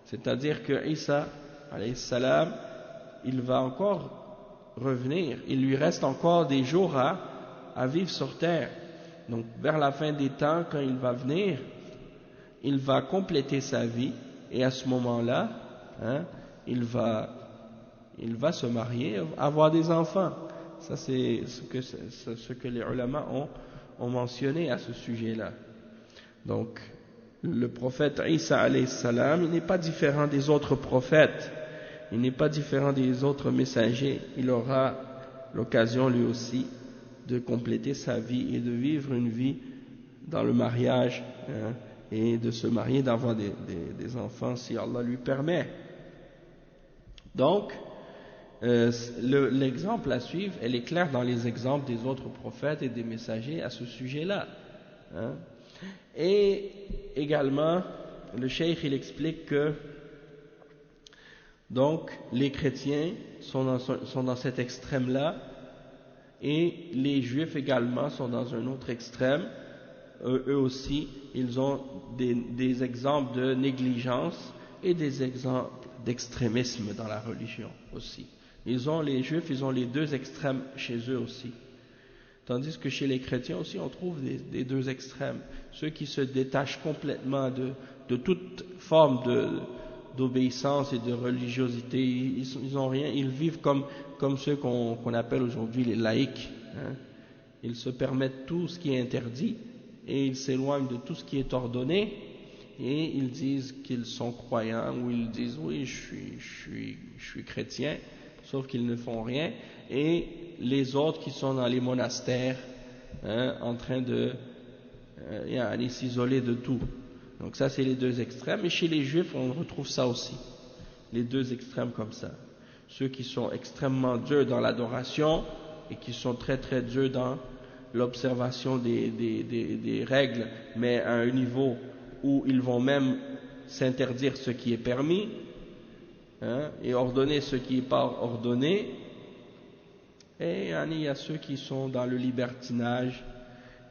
C'est-à-dire que Isa alayhi salam, il va encore revenir, il lui reste encore des jours à vivre sur terre. Donc vers la fin des temps, quand il va venir, il va compléter sa vie, et à ce moment-là, il va se marier, avoir des enfants. Ça c'est ce que les ulama ont mentionné à ce sujet-là. Donc le prophète Isa alayhi salam, il n'est pas différent des autres prophètes. il n'est pas différent des autres messagers, il aura l'occasion lui aussi de compléter sa vie et de vivre une vie dans le mariage, hein, et de se marier, d'avoir des enfants si Allah lui permet. Donc, l'exemple à suivre, elle est claire dans les exemples des autres prophètes et des messagers à ce sujet-là. Hein. Et également, le cheikh il explique que donc les chrétiens sont dans cet extrême-là, et les juifs également sont dans un autre extrême. Eux aussi, ils ont des exemples de négligence et des exemples d'extrémisme dans la religion aussi. Les juifs, ils ont les deux extrêmes chez eux aussi. Tandis que chez les chrétiens aussi, on trouve des deux extrêmes. Ceux qui se détachent complètement de toute forme d'obéissance et de religiosité, ils ont rien, ils vivent comme ceux qu'on appelle aujourd'hui les laïcs. Hein. Ils se permettent tout ce qui est interdit et ils s'éloignent de tout ce qui est ordonné, et ils disent qu'ils sont croyants, ou ils disent oui, je suis chrétien, sauf qu'ils ne font rien. Et les autres qui sont dans les monastères, hein, en train de aller s'isoler de tout. Donc ça, c'est les deux extrêmes. Et chez les juifs, on retrouve ça aussi, les deux extrêmes comme ça. Ceux qui sont extrêmement durs dans l'adoration et qui sont très très durs dans l'observation des règles, mais à un niveau où ils vont même s'interdire ce qui est permis, hein, et ordonner ce qui n'est pas ordonné. Et il y a ceux qui sont dans le libertinage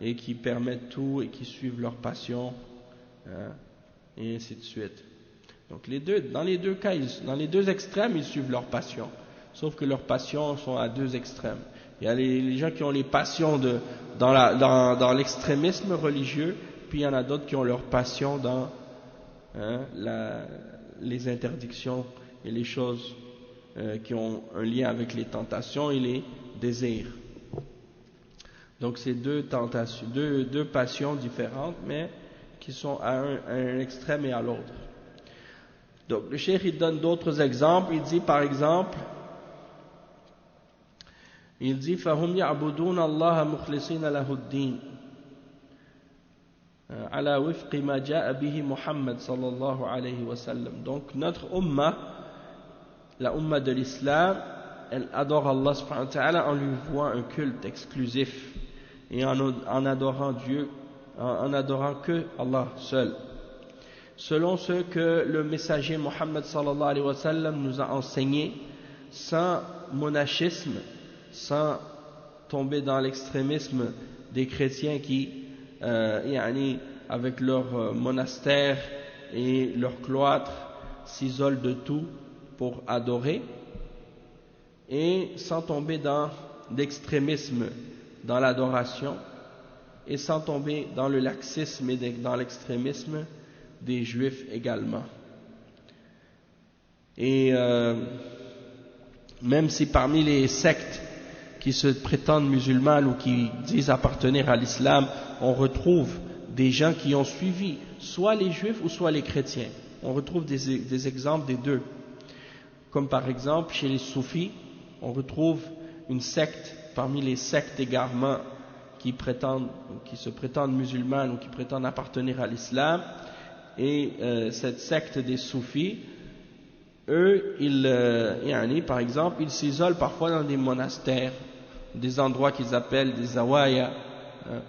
et qui permettent tout et qui suivent leur passion, hein, et ainsi de suite. Donc dans les deux cas, dans les deux extrêmes, ils suivent leur passion, sauf que leurs passions sont à deux extrêmes. Il y a les gens qui ont les passions dans l'extrémisme religieux, puis il y en a d'autres qui ont leur passion dans, hein, les interdictions et les choses qui ont un lien avec les tentations et les désirs. Donc c'est deux passions différentes, mais qui sont à un extrême et à l'autre. Donc le cheikh il donne d'autres exemples. Il dit par exemple, فَهُمْ يَعْبُدُونَ اللَّهَ مُخْلِصِينَ لَهُ الدِّينَ على وفق ما جاء به محمد صلى الله عليه وسلم. Donc notre umma, la umma de l'islam, elle adore Allah subhanahu wa ta'ala en lui vouant un culte exclusif et en adorant Dieu, en adorant que Allah seul, selon ce que le messager Muhammad sallallahu alayhi wa sallam nous a enseigné, sans monachisme, sans tomber dans l'extrémisme des chrétiens qui avec leur monastère et leur cloître s'isolent de tout pour adorer, et sans tomber dans l'extrémisme dans l'adoration, et sans tomber dans le laxisme et dans l'extrémisme des juifs également. Et même si parmi les sectes qui se prétendent musulmanes ou qui disent appartenir à l'islam, on retrouve des gens qui ont suivi soit les juifs ou soit les chrétiens. On retrouve des exemples des deux. Comme par exemple chez les soufis, on retrouve une secte parmi les sectes d'égarement qui se prétendent musulmanes ou qui prétendent appartenir à l'islam. Et cette secte des soufis, eux, par exemple, ils s'isolent parfois dans des monastères, des endroits qu'ils appellent des zawaya, hein,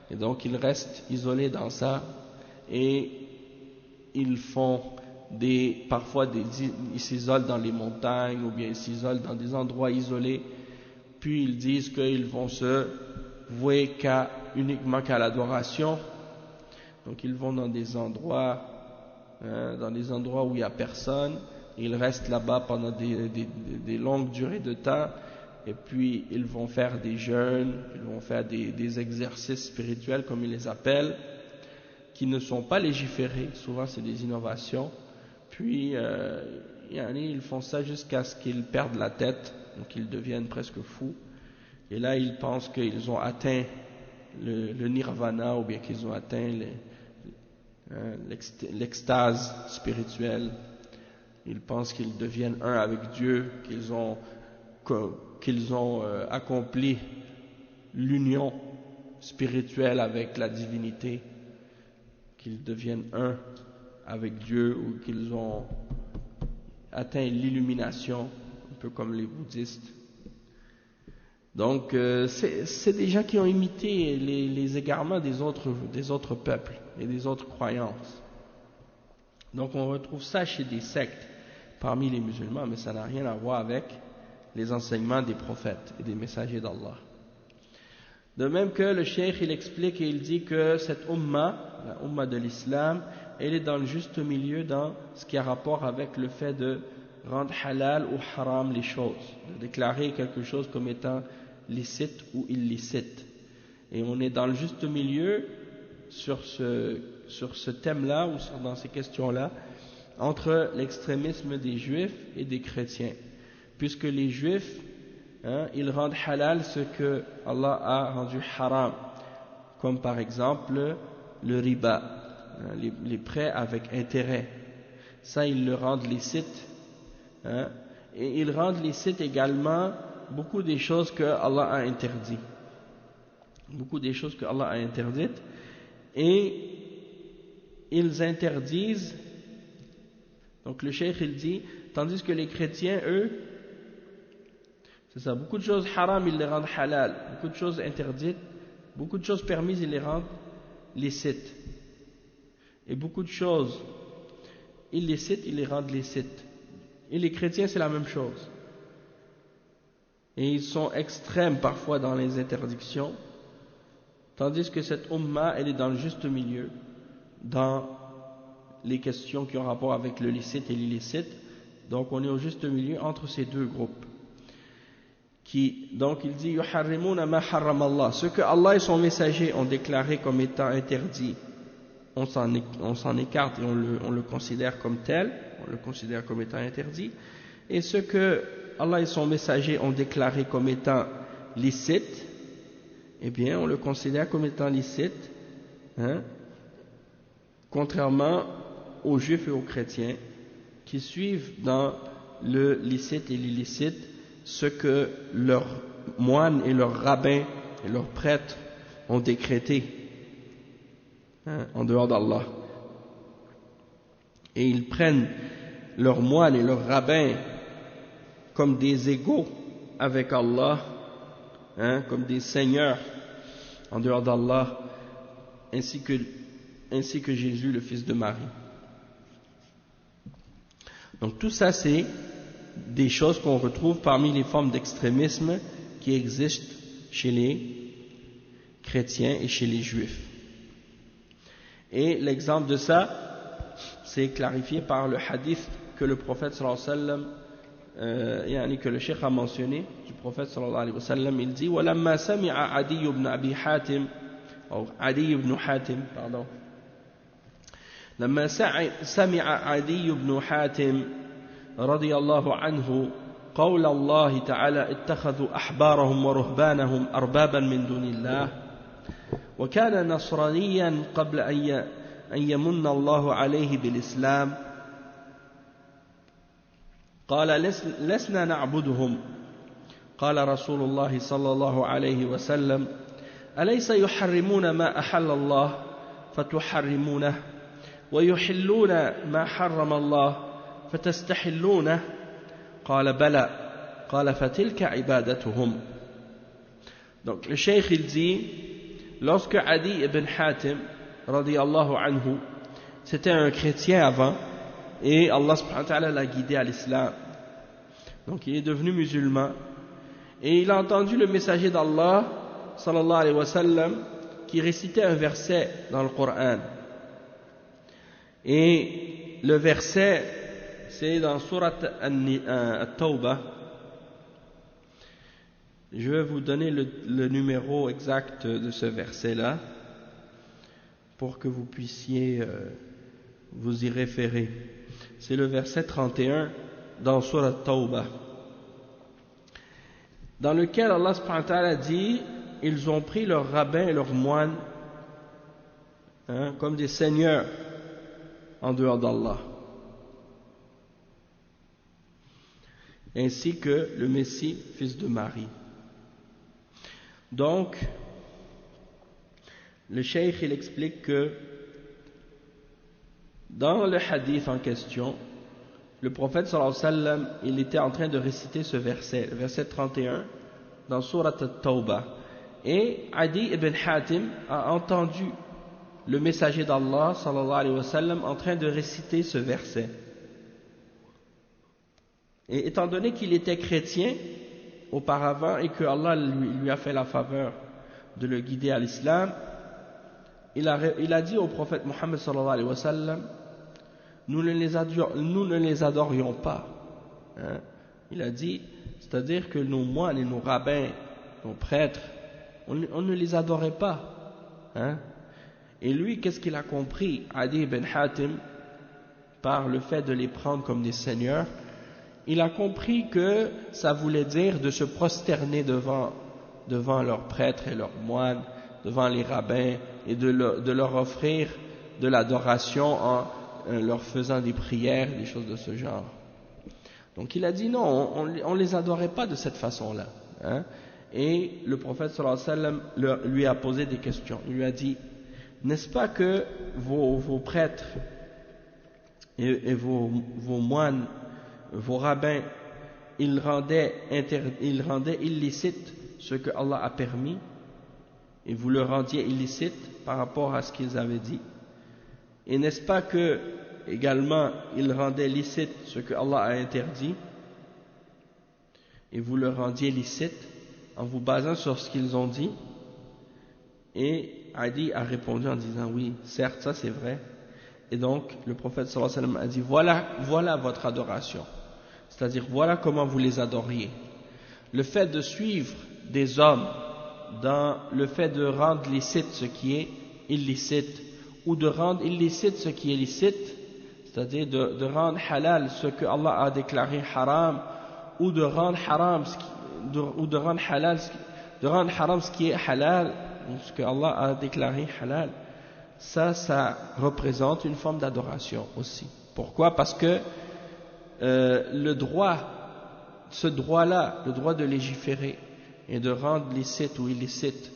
et donc ils restent isolés dans ça, et ils font parfois ils s'isolent dans les montagnes, ou bien ils s'isolent dans des endroits isolés, puis ils disent qu'ils vont se vouer uniquement qu'à l'adoration. Donc ils vont dans des endroits où il n'y a personne, ils restent là-bas pendant des longues durées de temps, et puis ils vont faire des jeûnes, ils vont faire des exercices spirituels comme ils les appellent, qui ne sont pas légiférés, souvent c'est des innovations, puis ils font ça jusqu'à ce qu'ils perdent la tête, donc ils deviennent presque fous, et là ils pensent qu'ils ont atteint le nirvana, ou bien qu'ils ont atteint l'extase spirituelle, Ils pensent qu'ils deviennent un avec Dieu, qu'ils ont accompli l'union spirituelle avec la divinité, qu'ils deviennent un avec Dieu ou qu'ils ont atteint l'illumination, un peu comme les bouddhistes. Donc c'est des gens qui ont imité les égarements des autres peuples et des autres croyances. Donc on retrouve ça chez des sectes parmi les musulmans, mais ça n'a rien à voir avec les enseignements des prophètes et des messagers d'Allah. De même que le cheikh il explique et il dit que cette umma, la umma de l'islam, elle est dans le juste milieu dans ce qui a rapport avec le fait de rendre halal ou haram les choses, de déclarer quelque chose comme étant licite ou illicite. Et on est dans le juste milieu sur ce thème-là ou dans ces questions-là entre l'extrémisme des juifs et des chrétiens, puisque les juifs ils rendent halal ce que Allah a rendu haram, comme par exemple le riba, les prêts avec intérêt. Ça, ils le rendent licite. Et ils rendent licite également beaucoup des choses que Allah a interdites. Beaucoup des choses que Allah a interdites. Et ils interdisent. Donc le cheikh il dit, tandis que les chrétiens, eux, c'est ça, beaucoup de choses haram, ils les rendent halal. Beaucoup de choses interdites, beaucoup de choses permises, ils les rendent licites. Et beaucoup de choses illicites, ils les rendent licites. Et les chrétiens, c'est la même chose. Et ils sont extrêmes parfois dans les interdictions, tandis que cette umma, elle est dans le juste milieu, dans les questions qui ont rapport avec le licite et l'illicite. Donc on est au juste milieu entre ces deux groupes. Donc il dit yuharrimuna ma harrama Allah, ce que Allah et son messager ont déclaré comme étant interdit, on s'en écarte et on le considère comme tel, on le considère comme étant interdit, et ce que Allah et son messager ont déclaré comme étant licite, eh bien on le considère comme étant licite, contrairement aux juifs et aux chrétiens qui suivent dans le licite et l'illicite ce que leurs moines et leurs rabbins et leurs prêtres ont décrété en dehors d'Allah. Et ils prennent leurs moines et leurs rabbins comme des égaux avec Allah, comme des seigneurs en dehors d'Allah, ainsi que Jésus, le fils de Marie. Donc tout ça, c'est des choses qu'on retrouve parmi les formes d'extrémisme qui existent chez les chrétiens et chez les juifs. Et l'exemple de ça, c'est clarifié par le hadith que le prophète sallallahu alayhi wa sallam, que le cheikh a mentionné, du prophète sallallahu alayhi wa sallam, il dit وَلَمَّا سَمِعَ عَدِيُّ بْنُ أَبِي حَاتِمٍ أو عدي بن حاتم pardon لما سمع عدي بن حاتم رضي الله عنه قول الله تعالى اتخذوا أحبارهم ورهبانهم أربابا من دون الله وكان نصرانيا قبل أن يمن الله عليه بالإسلام قال لسنا نعبدهم قال رسول الله صلى الله عليه وسلم أليس يحرمون ما أحل الله فتحرمونه ويحلون ما حرم الله فتستحلونه قال بلى قال فتلك عبادتهم. Donc le cheikh il dit, lorsque Adi ibn Hatim radiyallahu anhu, c'était un chrétien avant et Allah subhanahu wa ta'ala l'a guidé à l'islam, donc il est devenu musulman et il a entendu le messager d'Allah sallallahu alayhi wa sallam qui récitait un verset dans le Coran. Et le verset, c'est dans Surat At-Tawbah. Je vais vous donner le numéro exact de ce verset-là pour que vous puissiez vous y référer. C'est le verset 31 dans Surat At-Tawbah, dans lequel Allah subhanahu wa ta'ala dit: ils ont pris leurs rabbins et leurs moines comme des seigneurs en dehors d'Allah. ainsi que le Messie, fils de Marie. Donc, le cheikh il explique que dans le hadith en question, le prophète sallallahu alayhi wa sallam, il était en train de réciter ce verset, le verset 31, dans Surat At-Tawbah. Et Adi ibn Hatim a entendu le messager d'Allah sallallahu alayhi wa sallam en train de réciter ce verset. Et étant donné qu'il était chrétien auparavant et que Allah lui a fait la faveur de le guider à l'islam, il a dit au prophète Muhammad sallallahu alayhi wa sallam, nous ne les adorions pas. Hein? Il a dit, c'est-à-dire que nos moines et nos rabbins, nos prêtres, on ne les adorait pas. Hein? Et lui, qu'est-ce qu'il a compris, Adi ibn Hatim, par le fait de les prendre comme des seigneurs? Il a compris que ça voulait dire de se prosterner devant leurs prêtres et leurs moines, devant les rabbins, et de leur offrir de l'adoration en leur faisant des prières, des choses de ce genre. Donc il a dit non, on les adorait pas de cette façon-là. Hein? Et le prophète sallallahu alayhi wa sallam lui a posé des questions. Il lui a dit, n'est-ce pas que vos prêtres et vos moines, vos rabbins, ils rendaient illicite ce que Allah a permis, et vous le rendiez illicite par rapport à ce qu'ils avaient dit? Et n'est-ce pas que également ils rendaient licite ce que Allah a interdit, et vous le rendiez licite en vous basant sur ce qu'ils ont dit? Et Adi a répondu en disant oui, certes, ça c'est vrai. Et donc le prophète sallallahu alayhi wa sallam a dit voilà votre adoration, c'est-à-dire voilà comment vous les adoriez. Le fait de suivre des hommes dans le fait de rendre licite ce qui est illicite, ou de rendre illicite ce qui est licite, c'est-à-dire de rendre halal ce que Allah a déclaré haram, ou de rendre haram ce qui est halal, ce que Allah a déclaré halal, ça représente une forme d'adoration aussi. Pourquoi? Parce que ce droit-là, le droit de légiférer et de rendre licite ou illicite,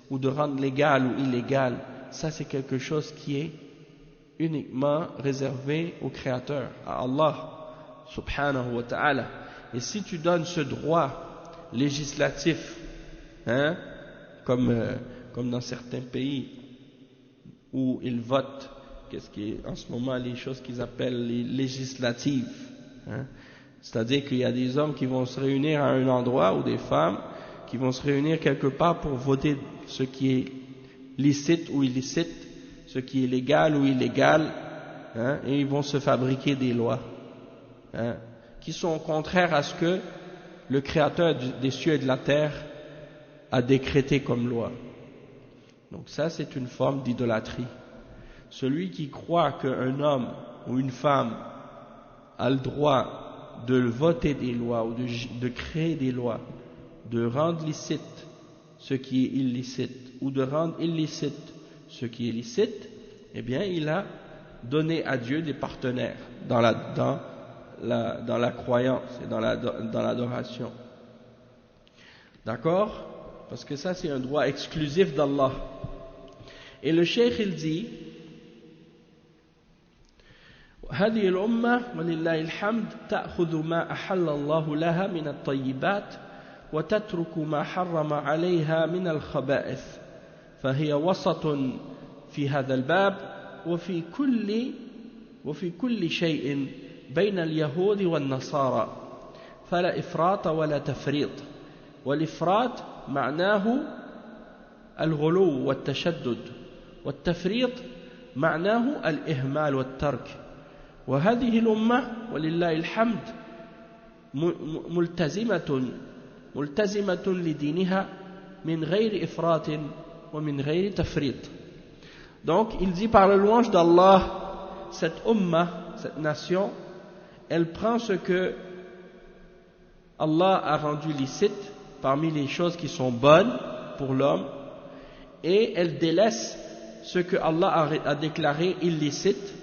ou de rendre légal ou illégal, ça c'est quelque chose qui est uniquement réservé au Créateur, à Allah subhanahu wa ta'ala. Et si tu donnes ce droit législatif, hein, comme dans certains pays où ils votent, qu'est-ce qui est en ce moment les choses qu'ils appellent les législatives, hein, c'est-à-dire qu'il y a des hommes qui vont se réunir à un endroit, ou des femmes qui vont se réunir quelque part pour voter ce qui est licite ou illicite, ce qui est légal ou illégal, hein, et ils vont se fabriquer des lois, hein, qui sont contraires à ce que le Créateur des cieux et de la terre a décrété comme loi. Donc ça c'est une forme d'idolâtrie. Celui qui croit qu'un homme ou une femme a le droit de voter des lois ou de créer des lois, de rendre licite ce qui est illicite ou de rendre illicite ce qui est licite, eh bien il a donné à Dieu des partenaires dans la croyance et dans l'adoration. D'accord? Parce que ça c'est un droit exclusif d'Allah. Et le cheikh il dit, هذه الأمة ولله الحمد تأخذ ما أحل الله لها من الطيبات وتترك ما حرم عليها من الخبائث، فهي وسط في هذا الباب وفي كل شيء بين اليهود والنصارى، فلا إفراط ولا تفريط. والإفراط معناه الغلو والتشدد، والتفريط معناه الإهمال والترك. وهذه الأمة ولله الحمد ملتزمة لدينها من غير إفراط ومن غير تفريط. Donc il dit par la louange d'Allah, cette umma, cette nation, elle prend ce que Allah a rendu licite parmi les choses qui sont bonnes pour l'homme, et elle délaisse ce que Allah a déclaré illicite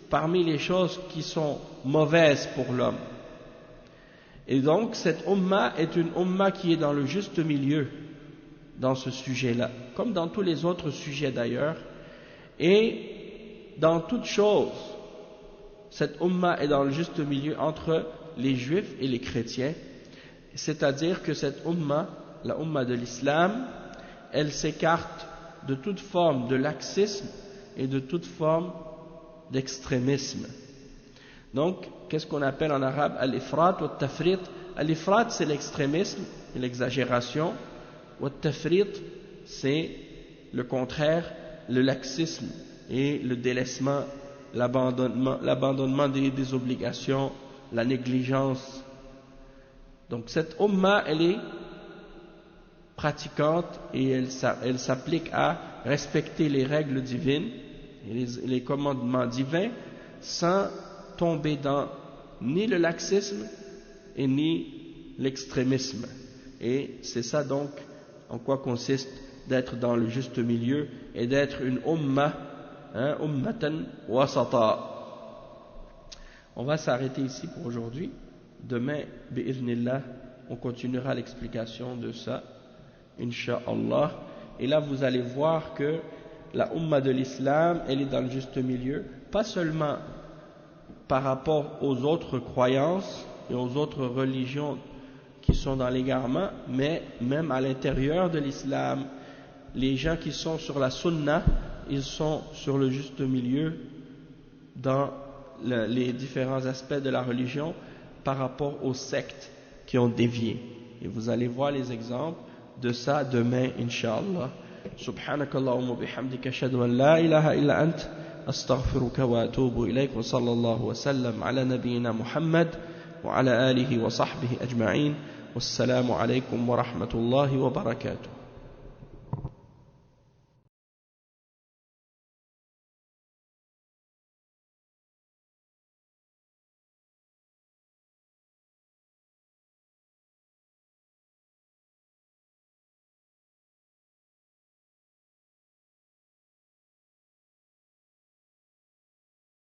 parmi les choses qui sont mauvaises pour l'homme. Et donc cette umma est une umma qui est dans le juste milieu dans ce sujet-là, comme dans tous les autres sujets d'ailleurs. Et dans toute chose, cette umma est dans le juste milieu entre les juifs et les chrétiens, c'est-à-dire que cette umma, la umma de l'islam, elle s'écarte de toute forme de laxisme et de toute forme d'extrémisme. Donc, qu'est-ce qu'on appelle en arabe al-ifrat ou al-tafrit? Al-ifrat, c'est l'extrémisme et l'exagération, ou al-tafrit, c'est le contraire, le laxisme et le délaissement, l'abandonnement des obligations, la négligence. Donc cette umma, elle est pratiquante et elle s'applique à respecter les règles divines et les commandements divins sans tomber dans ni le laxisme et ni l'extrémisme. Et c'est ça donc en quoi consiste d'être dans le juste milieu et d'être une umma, ummatan wasata. On va s'arrêter ici pour aujourd'hui. Demain, bi'idhnillah, on continuera l'explication de ça, incha'Allah. Et là, vous allez voir que la umma de l'islam, elle est dans le juste milieu, pas seulement par rapport aux autres croyances et aux autres religions qui sont dans l'égarement, mais même à l'intérieur de l'islam, les gens qui sont sur la sunna, ils sont sur le juste milieu dans les différents aspects de la religion par rapport aux sectes qui ont dévié. Et vous allez voir les exemples de ça demain, incha'Allah. Subhanakallahumma bihamdika ashhadu an la ilaha illa ant astaghfiruka wa atubu ilayk wa sallallahu wa sallam ala nabiyyina Muhammad wa ala alihi wa sahbihi ajma'in. Wassalamu alaykum wa rahmatullahi wa barakatuh.